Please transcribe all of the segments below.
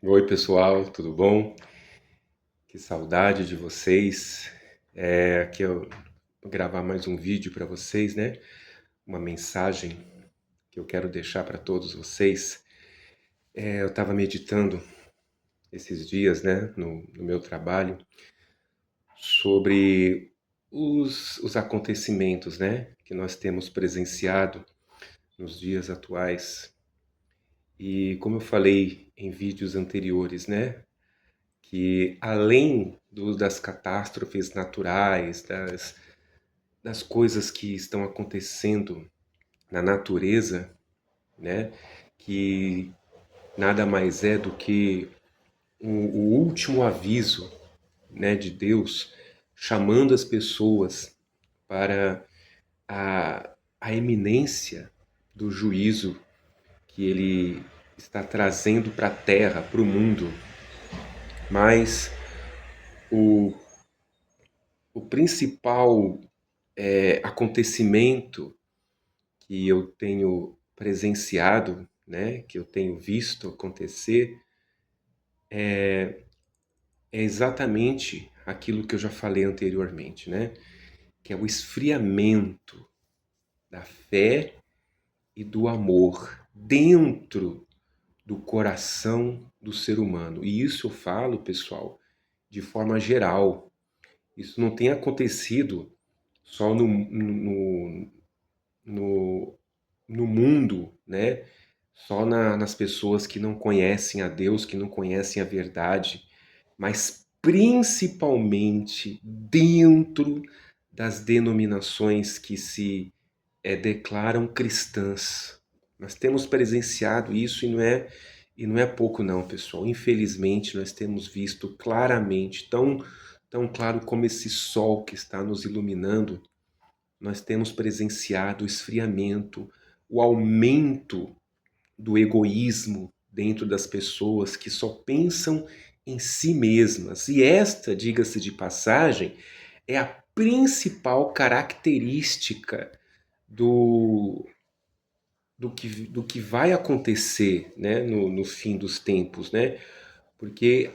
Oi, pessoal, tudo bom? Que saudade de vocês. Aqui eu vou gravar mais um vídeo para vocês, né? Uma mensagem que eu quero deixar para todos vocês. Eu estava meditando esses dias, né, no meu trabalho, sobre os acontecimentos, né, que nós temos presenciado nos dias atuais. E como eu falei em vídeos anteriores, né, que além das catástrofes naturais, das coisas que estão acontecendo na natureza, né, que nada mais é do que o último aviso, né, de Deus chamando as pessoas para a iminência do juízo que Ele está trazendo para a Terra, para o mundo. Mas o, o principal acontecimento que eu tenho presenciado, né, que eu tenho visto acontecer, é exatamente aquilo que eu já falei anteriormente, né, que é o esfriamento da fé e do amor dentro do coração do ser humano. E isso eu falo, pessoal, de forma geral. Isso não tem acontecido só no, no mundo, né? Só nas pessoas que não conhecem a Deus, que não conhecem a verdade, mas principalmente dentro das denominações que se declaram cristãs. Nós temos presenciado isso e não é pouco não, pessoal. Infelizmente, nós temos visto claramente, tão claro como esse sol que está nos iluminando, nós temos presenciado o esfriamento, o aumento do egoísmo dentro das pessoas que só pensam em si mesmas. E esta, diga-se de passagem, é a principal característica do, do que vai acontecer, né, no fim dos tempos, né? Porque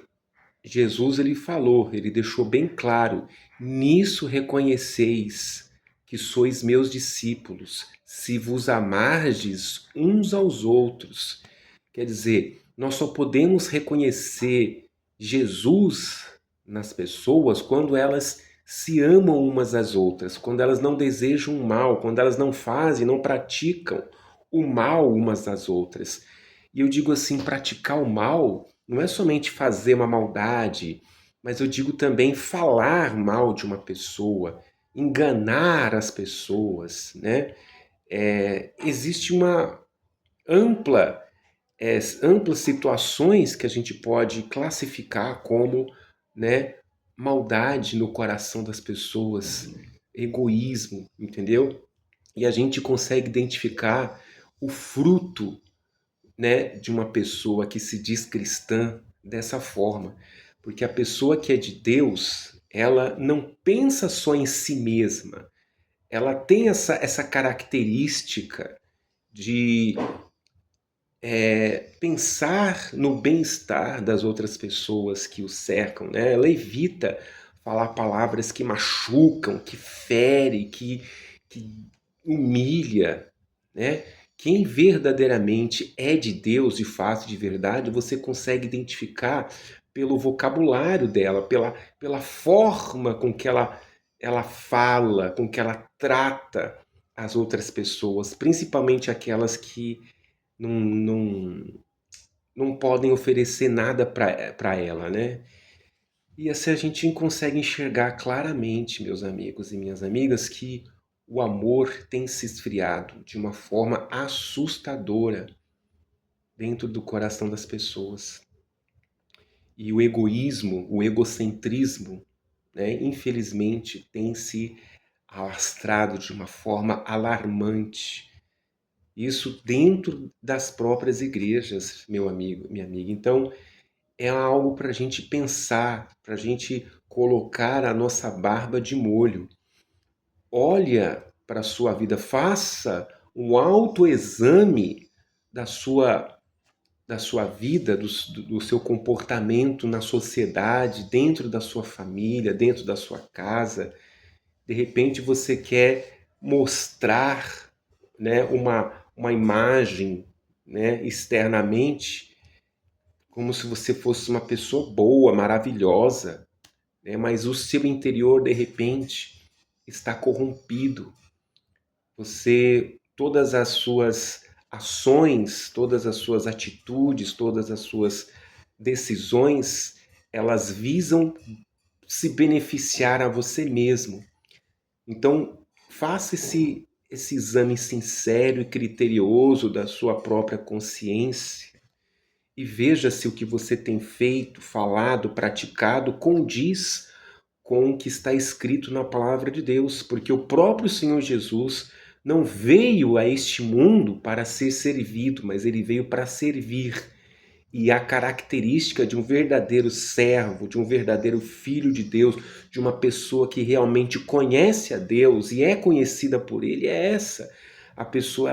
Jesus ele falou, ele deixou bem claro: nisso reconheceis que sois meus discípulos, se vos amardes uns aos outros. Quer dizer, nós só podemos reconhecer Jesus nas pessoas quando elas se amam umas às outras, quando elas não desejam o mal, quando elas não fazem, não praticam o mal umas às outras. E eu digo assim, praticar o mal não é somente fazer uma maldade, mas eu digo também falar mal de uma pessoa, enganar as pessoas, né? Existe uma ampla, amplas situações que a gente pode classificar como, né, maldade no coração das pessoas, egoísmo, entendeu? E a gente consegue identificar o fruto, né, de uma pessoa que se diz cristã dessa forma. Porque a pessoa que é de Deus, ela não pensa só em si mesma, ela tem essa característica de pensar no bem-estar das outras pessoas que o cercam, né? Ela evita falar palavras que machucam, que fere, que humilha, né? Quem verdadeiramente é de Deus, de fato, de verdade, você consegue identificar pelo vocabulário dela, pela forma com que ela fala, com que ela trata as outras pessoas, principalmente aquelas que não, não podem oferecer nada para ela, né? E assim a gente consegue enxergar claramente, meus amigos e minhas amigas, que o amor tem se esfriado de uma forma assustadora dentro do coração das pessoas. E o egoísmo, o egocentrismo, né, infelizmente tem se alastrado de uma forma alarmante. Isso dentro das próprias igrejas, meu amigo, minha amiga. Então, é algo para a gente pensar, para a gente colocar a nossa barba de molho. Olha para a sua vida, faça um autoexame da sua da sua vida, do seu comportamento na sociedade, dentro da sua família, dentro da sua casa. De repente você quer mostrar, né, uma imagem, né, externamente, como se você fosse uma pessoa boa, maravilhosa, né, mas o seu interior, de repente, está corrompido. Todas as suas ações, todas as suas atitudes, todas as suas decisões, elas visam se beneficiar a você mesmo. Então, faça esse exame sincero e criterioso da sua própria consciência e veja se o que você tem feito, falado, praticado condiz com o que está escrito na palavra de Deus, porque o próprio Senhor Jesus não veio a este mundo para ser servido, mas ele veio para servir. E a característica de um verdadeiro servo, de um verdadeiro filho de Deus, de uma pessoa que realmente conhece a Deus e é conhecida por ele, é essa. A pessoa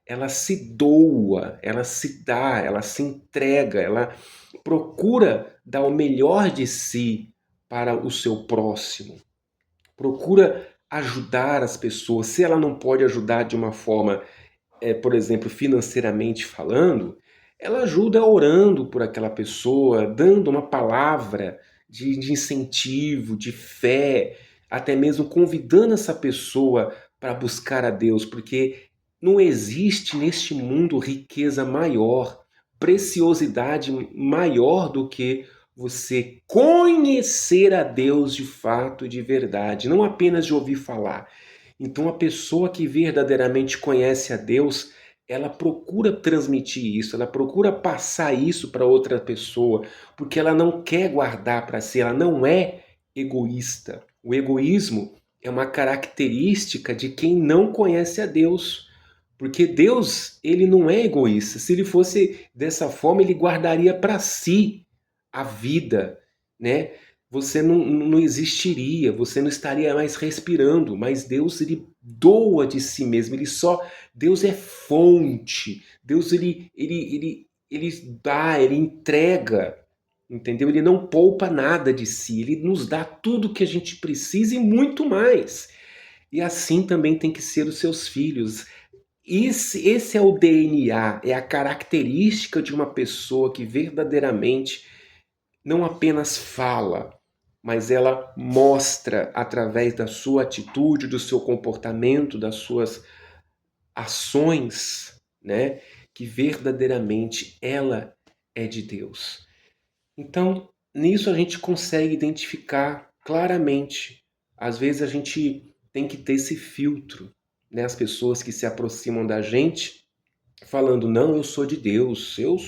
ela se doa, ela se dá, ela se entrega, ela procura dar o melhor de si para o seu próximo. Procura ajudar as pessoas. Se ela não pode ajudar de uma forma, por exemplo, financeiramente falando, ela ajuda orando por aquela pessoa, dando uma palavra de incentivo, de fé, até mesmo convidando essa pessoa para buscar a Deus, porque não existe neste mundo riqueza maior, preciosidade maior do que você conhecer a Deus de fato e de verdade, não apenas de ouvir falar. Então, a pessoa que verdadeiramente conhece a Deus, ela procura transmitir isso, ela procura passar isso para outra pessoa, porque ela não quer guardar para si, ela não é egoísta. O egoísmo é uma característica de quem não conhece a Deus, porque Deus, ele não é egoísta. Se ele fosse dessa forma, ele guardaria para si a vida, né? Você não existiria, você não estaria mais respirando, mas Deus, ele doa de si mesmo, Deus é fonte, Deus, ele dá, ele entrega, entendeu? Ele não poupa nada de si, ele nos dá tudo que a gente precisa e muito mais. E assim também tem que ser os seus filhos. Esse é o DNA, é a característica de uma pessoa que verdadeiramente não apenas fala, mas ela mostra através da sua atitude, do seu comportamento, das suas ações, né, que verdadeiramente ela é de Deus. Então, nisso a gente consegue identificar claramente. Às vezes a gente tem que ter esse filtro, né, as pessoas que se aproximam da gente falando, não, eu sou de Deus, eu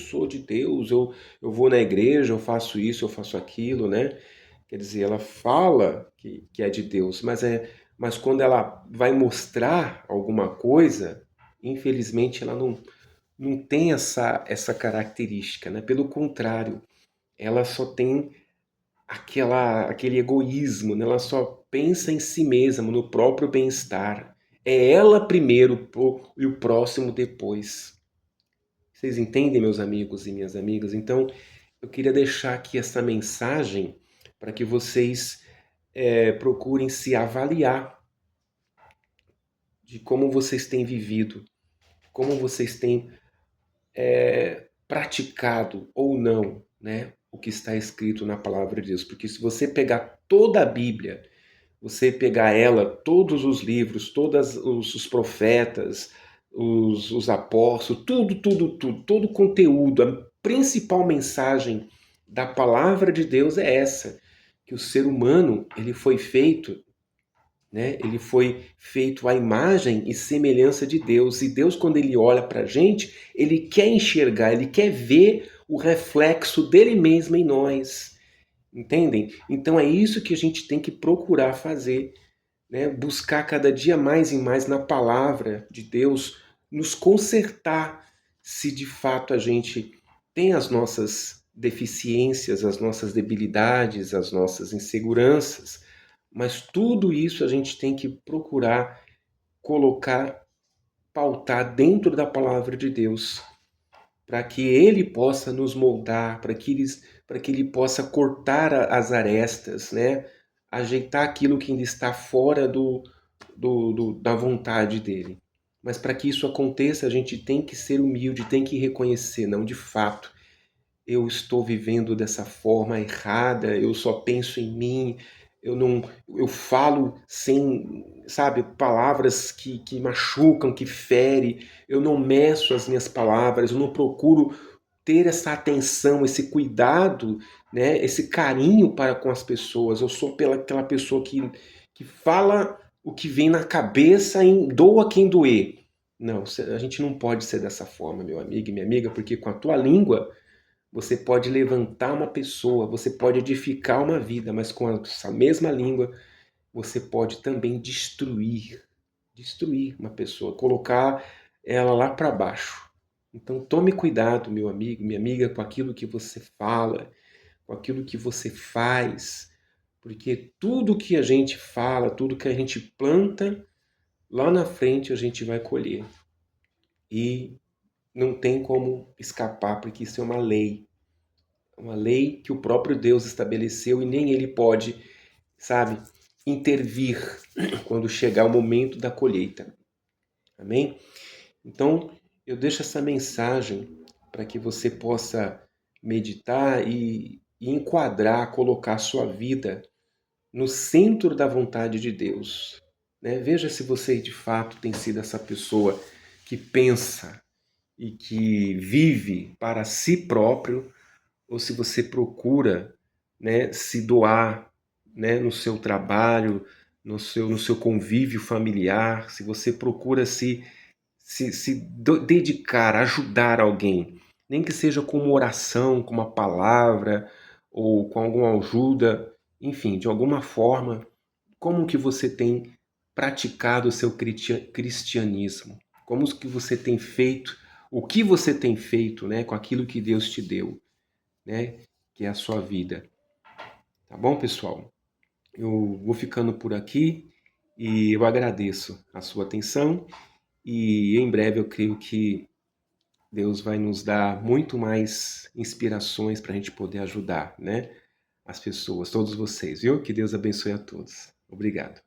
vou na igreja, eu faço isso, eu faço aquilo, né? Quer dizer, ela fala que é de Deus, mas quando ela vai mostrar alguma coisa, infelizmente ela não tem essa característica, né? Pelo contrário, ela só tem aquele egoísmo, né? Ela só pensa em si mesma, no próprio bem-estar. É ela primeiro e o próximo depois. Vocês entendem, meus amigos e minhas amigas? Então, eu queria deixar aqui essa mensagem para que vocês procurem se avaliar de como vocês têm vivido, como vocês têm praticado ou não, né, o que está escrito na palavra de Deus. Porque se você pegar toda a Bíblia, você pegar ela, todos os livros, todos os profetas, os apóstolos, tudo, todo o conteúdo, a principal mensagem da palavra de Deus é essa, que o ser humano, ele foi feito, né? Ele foi feito à imagem e semelhança de Deus. E Deus, quando ele olha para a gente, ele quer enxergar, ele quer ver o reflexo dele mesmo em nós. Entendem? Então é isso que a gente tem que procurar fazer, né? Buscar cada dia mais e mais na palavra de Deus, nos consertar se de fato a gente tem as nossas deficiências, as nossas debilidades, as nossas inseguranças, mas tudo isso a gente tem que procurar colocar, pautar dentro da palavra de Deus, para que Ele possa nos moldar, para que Ele possa cortar as arestas, né? Ajeitar aquilo que ainda está fora da vontade dEle. Mas para que isso aconteça, a gente tem que ser humilde, tem que reconhecer, não, de fato, eu estou vivendo dessa forma errada, eu só penso em mim, eu não, eu falo sem, sabe, palavras que machucam, que ferem, eu não meço as minhas palavras, eu não procuro ter essa atenção, esse cuidado, né, esse carinho para com as pessoas. Eu sou aquela pessoa que fala o que vem na cabeça e doa quem doer. Não, a gente não pode ser dessa forma, meu amigo e minha amiga, porque com a tua língua você pode levantar uma pessoa, você pode edificar uma vida, mas com essa mesma língua você pode também destruir uma pessoa, colocar ela lá para baixo. Então tome cuidado, meu amigo, minha amiga, com aquilo que você fala, com aquilo que você faz, porque tudo que a gente fala, tudo que a gente planta, lá na frente a gente vai colher. E não tem como escapar, porque isso é uma lei que o próprio Deus estabeleceu e nem ele pode, sabe, intervir quando chegar o momento da colheita. Amém? Então, eu deixo essa mensagem para que você possa meditar e enquadrar, colocar a sua vida no centro da vontade de Deus. Né? Veja se você de fato tem sido essa pessoa que pensa e que vive para si próprio, ou se você procura, né, se doar, né, no seu trabalho, no seu convívio familiar, se você procura dedicar, ajudar alguém, nem que seja com uma oração, com uma palavra ou com alguma ajuda, enfim, de alguma forma, como que você tem praticado o seu cristianismo? Como que você tem feito, o que você tem feito, né, com aquilo que Deus te deu, né, que é a sua vida. Tá bom, pessoal? Eu vou ficando por aqui e eu agradeço a sua atenção e em breve eu creio que Deus vai nos dar muito mais inspirações para a gente poder ajudar, né, as pessoas, todos vocês, viu? Que Deus abençoe a todos. Obrigado.